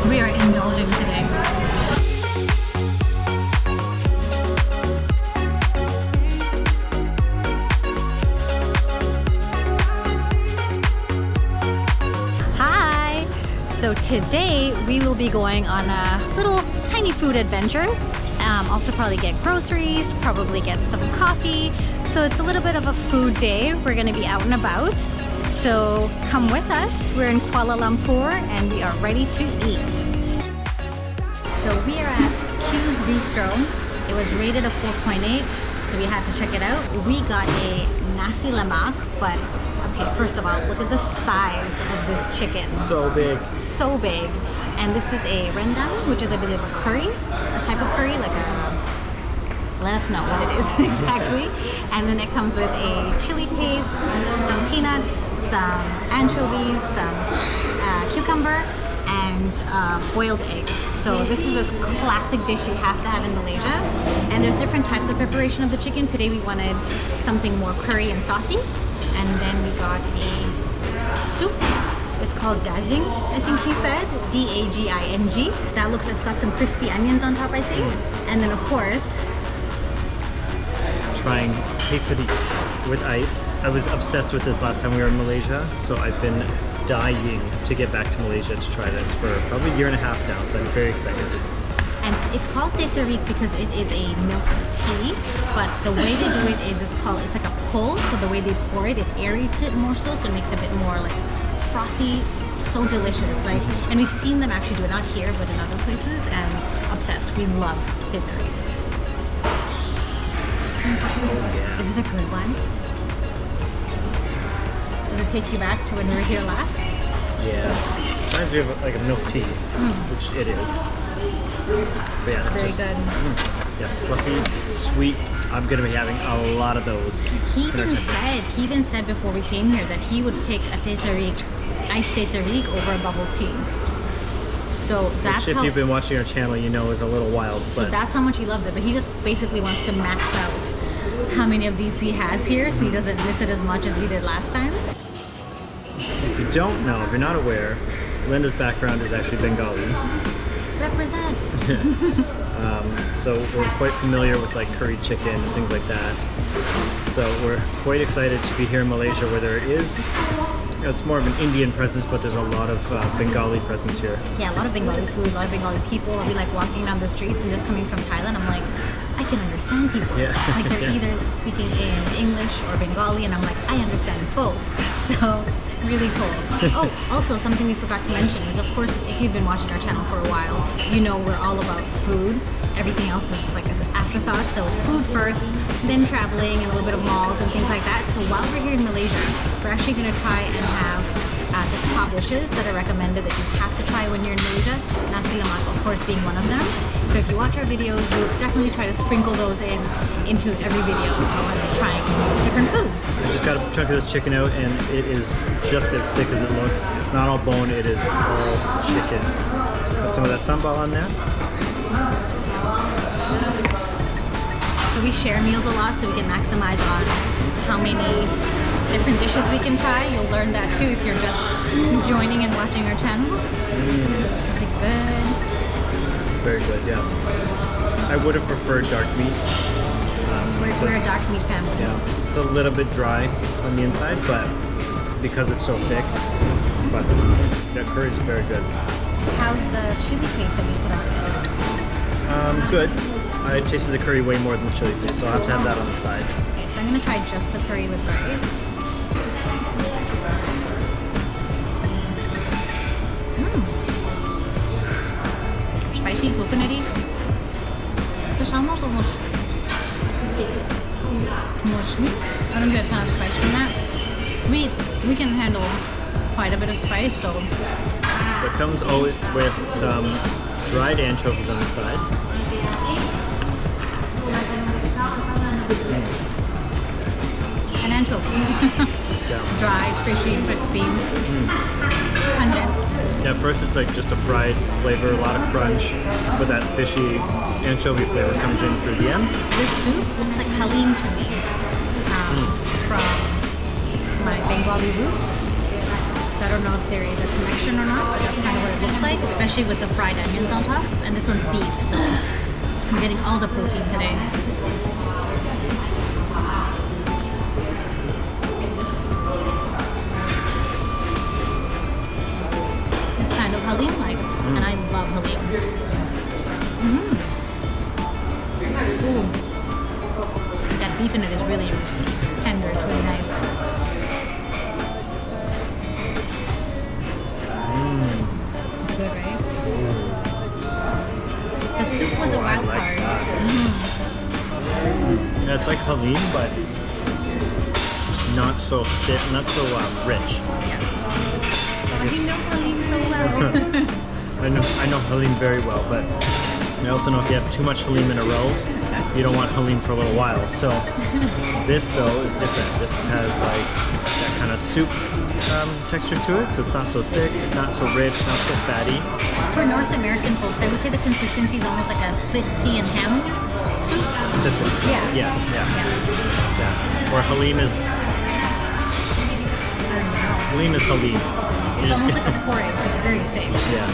We are indulging today. Hi! So today we will be going on a little tiny food adventure. Also probably get groceries, probably get some coffee. So it's a little bit of a food day. We're gonna be out and about. So come with us. We're in Kuala Lumpur and we are ready to eat. So we are at Q Bistro. It was rated a 4.8, so we had to check it out. We got a Nasi Lemak, but okay, first of all, look at the size of this chicken. So big. So big. And this is a rendang, which is I believe a curry, a type of curry, like a, let us know what it is exactly. And then it comes with a chili paste, some peanuts, some anchovies, some cucumber, and boiled egg. So this is a classic dish you have to have in Malaysia. And there's different types of preparation of the chicken. Today we wanted something more curry and saucy. And then we got a soup. It's called Daging, I think he said. D-A-G-I-N-G. That looks, it's got some crispy onions on top, I think. And then of course, trying Teh Tarik with ice. I was obsessed with this last time we were in Malaysia, so I've been dying to get back to Malaysia to try this for probably a year and a half now, so I'm very excited. and it's called Teh Tarik because it is a milk tea, but the way they do it is it's like a pull, so the way they pour it aerates it more so it makes it a bit more like frothy, so delicious. Like, and we've seen them actually do it, not here, but in other places, and obsessed. We love Teh Tarik. Is it a good one? Does it take you back to when we were here last? Yeah. Reminds me of like a milk tea, which it is. But yeah, It's very good. Yeah, fluffy, sweet. I'm gonna be having a lot of those. He even said before we came here that he would pick a Teh Tarik, iced Teh Tarik over a bubble tea. So that's which, if you've been watching our channel, you know is a little wild. So that's how much he loves it. But he just basically wants to max out how many of these he has here, so he doesn't miss it as much as we did last time. If you don't know, if you're not aware, Linda's background is actually Bengali. Represent. So we're quite familiar with like curry chicken and things like that. So we're quite excited to be here in Malaysia where there is, it's more of an Indian presence, but there's a lot of Bengali presence here. Yeah, a lot of Bengali food, a lot of Bengali people. I'll be like walking down the streets and just coming from Thailand, I'm like, I can understand people. Yeah. Like they're either speaking in English or Bengali, and I'm like, I understand both. So really cool. Oh, also something we forgot to mention is, of course, if you've been watching our channel for a while, you know we're all about food. Everything else is like an afterthought. So food first, then traveling and a little bit of malls and things like that. So while we're here in Malaysia, we're actually going to try and have the top dishes that are recommended that you have to try when you're in Malaysia. Nasi Lemak, of course, being one of them. So if you watch our videos, we'll definitely try to sprinkle those into every video of us trying different foods. I just got a chunk of this chicken out, and it is just as thick as it looks. It's not all bone, it is all chicken. So put some of that sambal on there. So we share meals a lot, so we can maximize on how many different dishes we can try. You'll learn that too if you're just joining and watching our channel. Is it good? Very good, yeah. I would have preferred dark meat. We're a dark meat family. Yeah, it's a little bit dry on the inside, but because it's so thick. But that curry is very good. How's the chili paste that you put on there? Good. I tasted the curry way more than the chili paste, so I'll have to have that on the side. Okay, so I'm gonna try just the curry with rice. Spicy, coconutty. The salmon's almost more sweet. I don't get a ton of spice from that. We can handle quite a bit of spice, so. So it comes always with some dried anchovies on the side. An anchovy. Yeah. Dried, fishy, crispy, pungent. Yeah, first it's like just a fried flavor, a lot of crunch, but that fishy anchovy flavor comes in through the end. This soup looks like halim to me, from my Bengali roots. So I don't know if there is a connection or not, but that's kind of what it looks like, especially with the fried onions on top. And this one's beef, so we're getting all the protein today. It's kind of halim-like, and I love halim. Ooh. That beef in it is really tender, it's really nice. Good, right? The soup was a wild card. Yeah, it's like halim, but not so thick, not so rich. Yeah. But he knows halim so well. I know halim very well, but I also know if you have too much halim in a row, you don't want halim for a little while. So this though is different. This has like that kind of soup texture to it, so it's not so thick, not so rich, not so fatty. For North American folks, I would say the consistency is almost like a split pea and ham soup. This one. Yeah. Yeah. Or halim is I don't know. halim is halim. It's almost like a porridge. It's very thick. Yeah.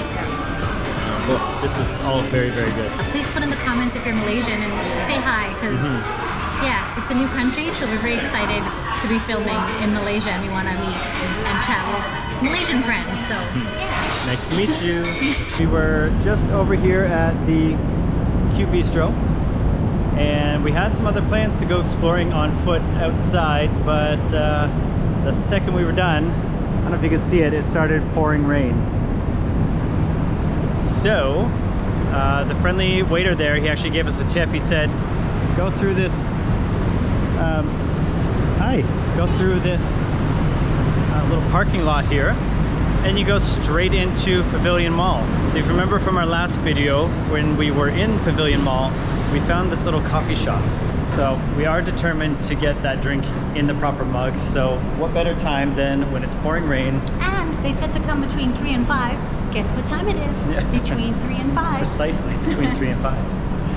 Cool. This is all very, very good. Please put in the comments if you're Malaysian and say hi, because yeah, it's a new country, so we're very excited to be filming in Malaysia, and we want to meet and chat with Malaysian friends. So yeah. Nice to meet you. We were just over here at the Q Bistro, and we had some other plans to go exploring on foot outside, but the second we were done, I don't know if you could see it, it started pouring rain. So the friendly waiter there, he actually gave us a tip. He said, go through this go through this little parking lot here, and you go straight into Pavilion Mall. So if you remember from our last video, when we were in Pavilion Mall, we found this little coffee shop. So we are determined to get that drink in the proper mug. So what better time than when it's pouring rain? And they said to come between 3 and 5. Guess what time it is? Yeah. Between 3 and 5. Precisely, between 3 and 5.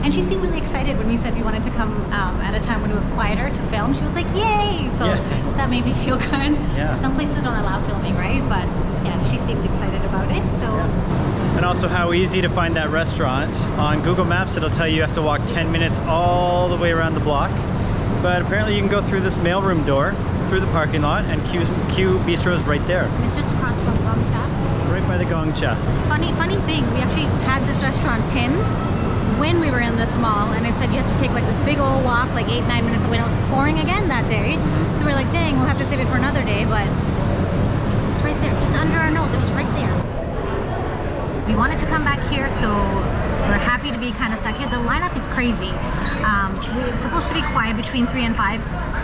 And she seemed really excited when we said we wanted to come at a time when it was quieter to film. She was like, yay! So that made me feel good. Yeah. Some places don't allow filming, right? But yeah, she seemed excited about it. So. And also how easy to find that restaurant. On Google Maps, it'll tell you have to walk 10 minutes all the way around the block. But apparently you can go through this mailroom door, through the parking lot, and Q Bistro is right there. It's just across from Gong Cha. Right by the Gong Cha. It's funny thing. We actually had this restaurant pinned when we were in this mall, and it said you had to take like this big old walk, like 8-9 minutes away. And it was pouring again that day. So we're like, dang, we'll have to save it for another day, but it's right there, just under our nose. It was right there. We wanted to come back here, so we're happy to be kind of stuck here. The lineup is crazy. It's supposed to be quiet between 3 and 5.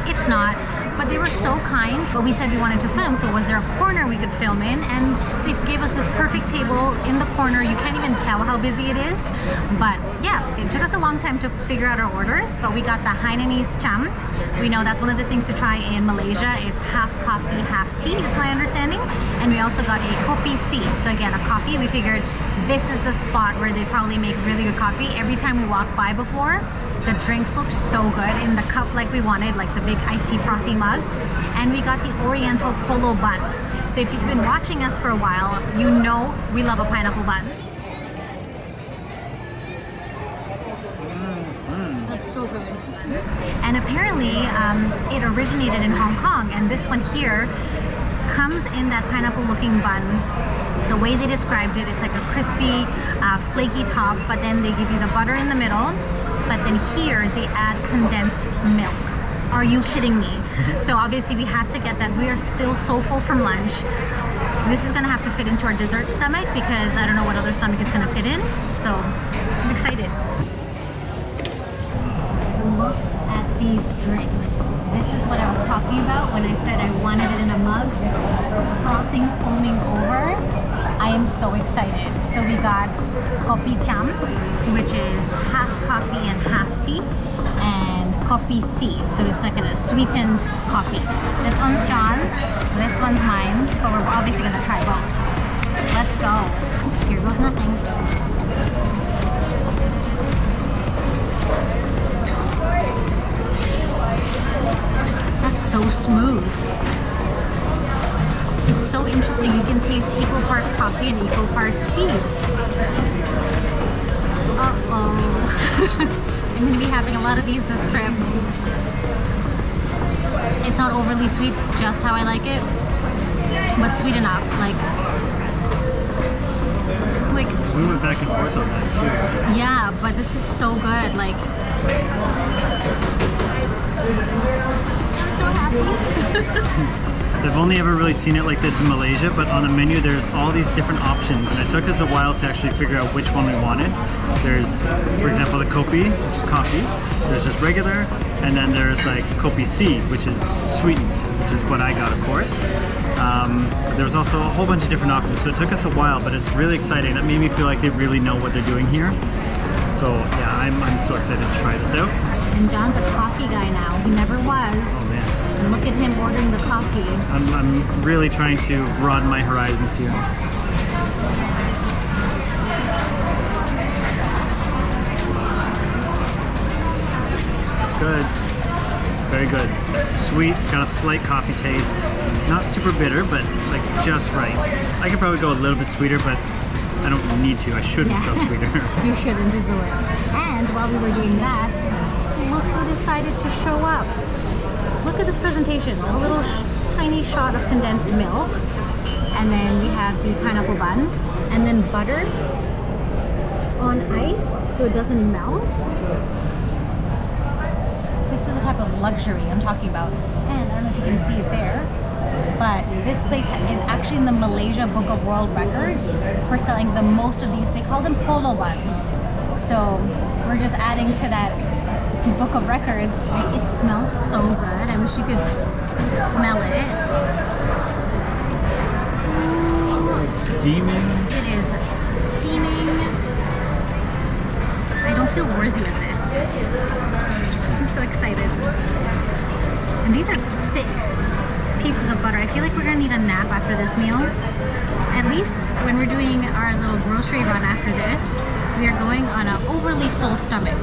It's not, but they were so kind. But we said we wanted to film, so was there a corner we could film in? And they gave us this perfect table in the corner. You can't even tell how busy it is. But yeah, it took us a long time to figure out our orders, but we got the Hainanese cham. We know that's one of the things to try in Malaysia. It's half coffee, half tea, is my understanding. And we also got a kopi C. So again, a coffee. We figured this is the spot where they probably make really good coffee. Every time we walked by before, the drinks looked so good in the cup like we wanted, like the big icy frothy mug. And we got the Oriental polo bun. So if you've been watching us for a while, you know we love a pineapple bun. That's so good. And apparently it originated in Hong Kong, and this one here comes in that pineapple looking bun. The way they described it, it's like a crispy, flaky top, but then they give you the butter in the middle, but then here they add condensed milk. Are you kidding me? So obviously we had to get that. We are still so full from lunch. This is gonna have to fit into our dessert stomach because I don't know what other stomach it's gonna fit in. So I'm excited. Look at these drinks. This is what I was talking about when I said I wanted it in a mug. Frothing, foaming over. I am so excited. So we got kopi cham, which is half coffee and half tea, and kopi C, so it's like a sweetened coffee. This one's John's, this one's mine, but we're obviously gonna try both. Let's go. Here goes nothing. That's so smooth. It's so interesting. You coffee and eco parts tea. Uh-oh. I'm going to be having a lot of these this trip. It's not overly sweet, just how I like it, but sweet enough. Like we went back and forth on that too. Yeah, but this is so good. Like, I'm so happy. So I've only ever really seen it like this in Malaysia, but on the menu there's all these different options, and it took us a while to actually figure out which one we wanted. There's, for example, the Kopi, which is coffee. There's just regular, and then there's like Kopi C, which is sweetened, which is what I got, of course. There was also a whole bunch of different options, so it took us a while, but it's really exciting. That made me feel like they really know what they're doing here. So yeah, I'm so excited to try this out. And John's a coffee guy now. He never was. Oh man. And look at him ordering the coffee. I'm really trying to broaden my horizons here. It's good. Very good. It's sweet. It's got a slight coffee taste. Not super bitter, but like just right. I could probably go a little bit sweeter, but I don't need to. I shouldn't go sweeter. You shouldn't do it. And while we were doing that, look who decided to show up. Look at this presentation. A little tiny shot of condensed milk. And then we have the pineapple bun. And then butter on ice so it doesn't melt. This is the type of luxury I'm talking about. And I don't know if you can see it there, but this place is actually in the Malaysia Book of World Records for selling the most of these. They call them polo buns. So we're just adding to that Book of Records. It smells so good. I wish you could smell it. Steaming. It is steaming. I don't feel worthy of this. I'm so excited. And these are thick pieces of butter. I feel like we're gonna need a nap after this meal. At least when we're doing our little grocery run after this, we are going on an overly full stomach.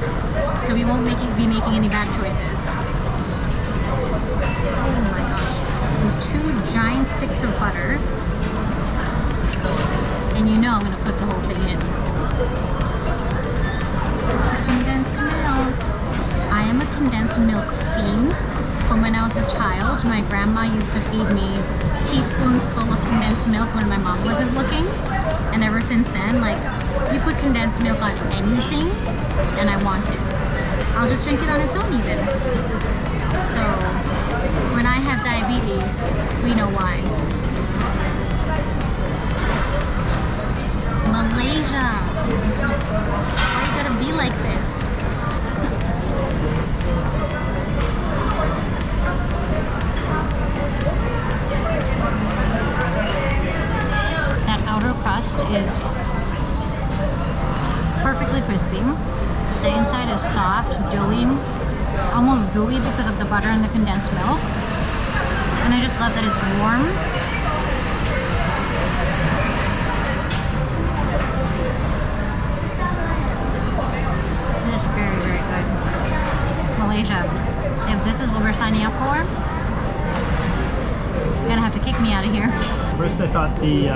So we won't be making any bad choices. Oh my gosh. So 2 giant sticks of butter. And you know I'm gonna put the whole thing in. Here's the condensed milk. I am a condensed milk fiend. From when I was a child, my grandma used to feed me teaspoons full of condensed milk when my mom wasn't looking. And ever since then, like, you put condensed milk on anything, and I want it. I'll just drink it on its own even. So, when I have diabetes, we know why. Malaysia! Why you gotta be like this? Outer crust is perfectly crispy. The inside is soft, doughy, almost gooey because of the butter and the condensed milk. And I just love that it's warm. It is very, very good. Malaysia, if this is what we're signing up for, you're gonna have to kick me out of here. First I thought the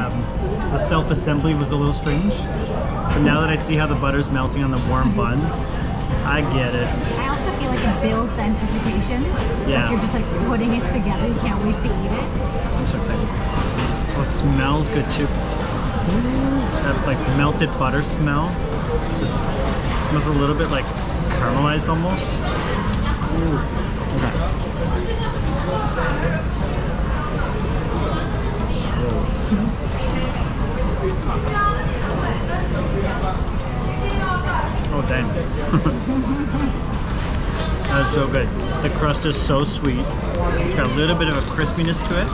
self-assembly was a little strange, but now that I see how the butter's melting on the warm bun, I get it. I also feel like it builds the anticipation. Yeah. Like you're just like putting it together, you can't wait to eat it. I'm so excited. Oh, it smells good too. That like melted butter smell. Just smells a little bit like caramelized almost. Ooh. Okay. Oh dang. That's so good. The crust is so sweet. It's got a little bit of a crispiness to it.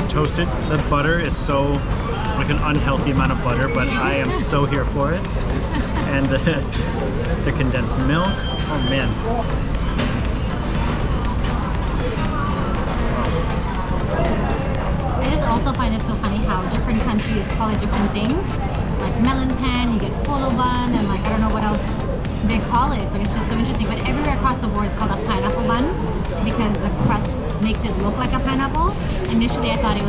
Toasted. The butter is so like an unhealthy amount of butter, but I am so here for it. And the condensed milk. Oh man. I just also find it so funny how different countries call it different things. Like melon pan, you get polo bun, and like I don't know what else they call it, but it's just so interesting. But everywhere across the board it's called a pineapple bun because the crust makes it look like a pineapple. Initially I thought it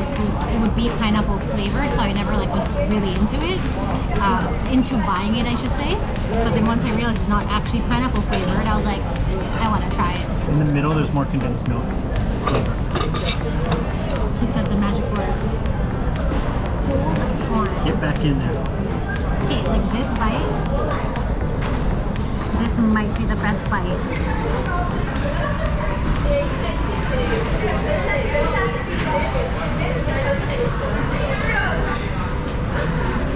would be pineapple flavor, so I never like was really into it, into buying it I should say. But then once I realized it's not actually pineapple flavored, I was like, I want to try it. In the middle there's more condensed milk flavor. He said the magic words. Hold on. Get back in there. Okay, like this bite, this might be the best bite.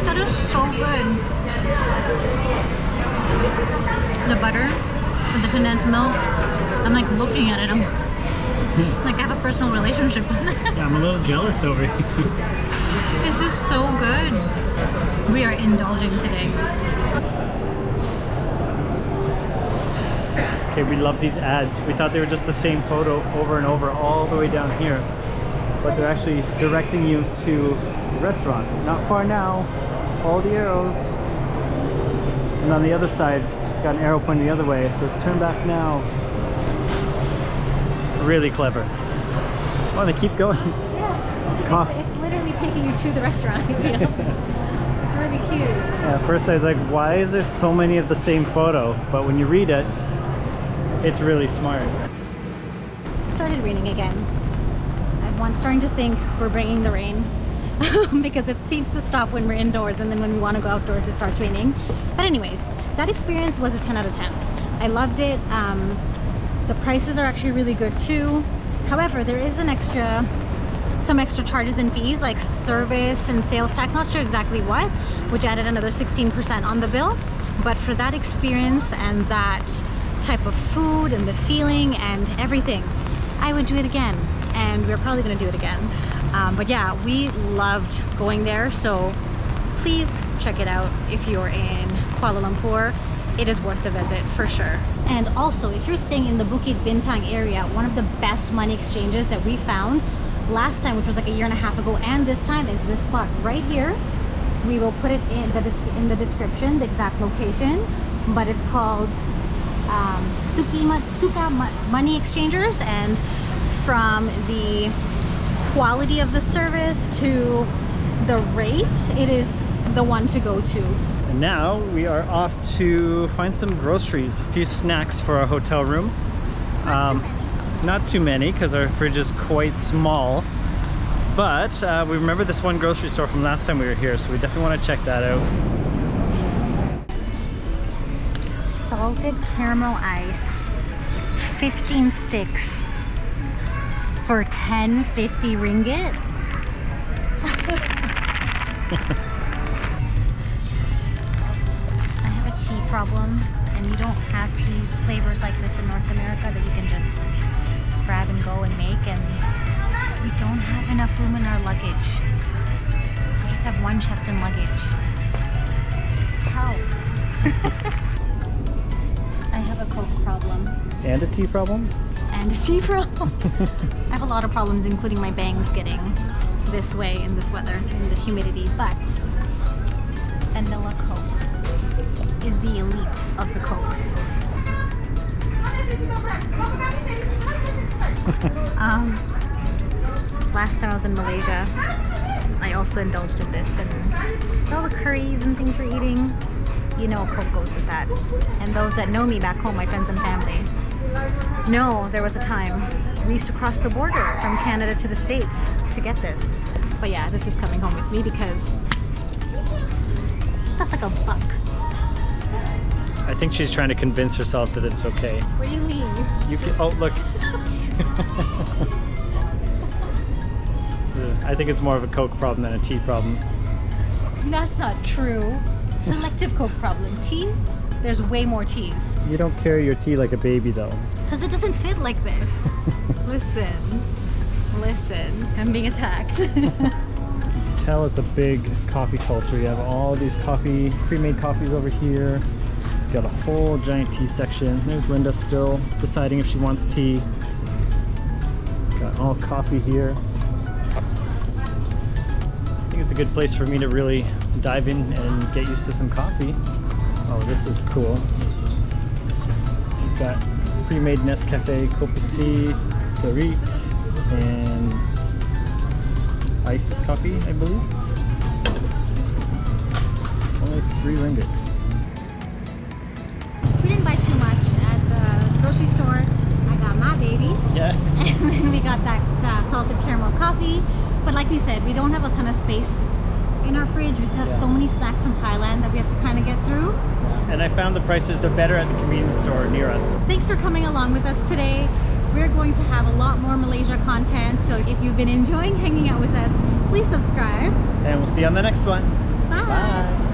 That is so good. The butter and the condensed milk, I'm like looking at it, I'm like I have a personal relationship with it. Yeah, I'm a little jealous over here. It's just so good. We are indulging today. Okay, we love these ads. We thought they were just the same photo over and over all the way down here. But they're actually directing you to the restaurant. Not far now. All the arrows. And on the other side, it's got an arrow pointing the other way. It says turn back now. Really clever. Oh, they keep going. Yeah, It's it's literally taking you to the restaurant. You know? It's really cute. Yeah, at first I was like, why is there so many of the same photo? But when you read it, it's really smart. It started raining again. I'm starting to think we're bringing the rain because it seems to stop when we're indoors, and then when we want to go outdoors it starts raining. But anyways, that experience was a 10 out of 10. I loved it. The prices are actually really good too. However, there is some extra charges and fees like service and sales tax, not sure exactly what, which added another 16% on the bill. But for that experience and that type of food and the feeling and everything, I would do it again, and we're probably going to do it again. But yeah, we loved going there, so please check it out if you're in Kuala Lumpur. It is worth the visit for sure. And also, if you're staying in the Bukit Bintang area, one of the best money exchanges that we found last time, which was like a year and a half ago, and this time, is this spot right here. We will put it in the description, the exact location, but it's called Suka Money Exchangers, and from the quality of the service to the rate, it is the one to go to. And now we are off to find some groceries, a few snacks for our hotel room. Not too many because our fridge is quite small, but we remember this one grocery store from last time we were here, so we definitely want to check that out. Salted caramel ice, 15 sticks for 10.50 ringgit. I have a tea problem, and you don't have tea flavors like this in North America that you can just grab and go and make, and we don't have enough room in our luggage. We just have one checked-in luggage. How? I have a Coke problem. And a tea problem? And a tea problem. I have a lot of problems, including my bangs getting this way in this weather, in the humidity, but vanilla Coke is the elite of the Cokes. Last time I was in Malaysia, I also indulged in this, and all the curries and things we're eating, you know, Coke goes with that. And those that know me back home, my friends and family, know there was a time we used to cross the border from Canada to the States to get this. But yeah, this is coming home with me because that's like a buck. I think she's trying to convince herself that it's okay. What do you mean? You can, oh look. I think it's more of a Coke problem than a tea problem. That's not true. Selective Coke problem. Tea? There's way more teas. You don't carry your tea like a baby though. Because it doesn't fit like this. Listen, I'm being attacked. You can tell it's a big coffee culture. You have all these coffee, pre-made coffees over here. Got a whole giant tea section. There's Linda still deciding if she wants tea. Got all coffee here. I think it's a good place for me to really dive in and get used to some coffee. Oh, this is cool. got pre-made Nescafe Kopi, Tarik, and iced coffee, I believe. Only 3 ringgit. We didn't buy too much at the grocery store. I got my baby. Yeah. And then we got that salted caramel coffee. But like we said, we don't have a ton of space in our fridge. We still have so many snacks from Thailand that we have to kind of get through. And I found the prices are better at the convenience store near us. Thanks for coming along with us today. We're going to have a lot more Malaysia content. So if you've been enjoying hanging out with us, please subscribe. And we'll see you on the next one. Bye. Bye.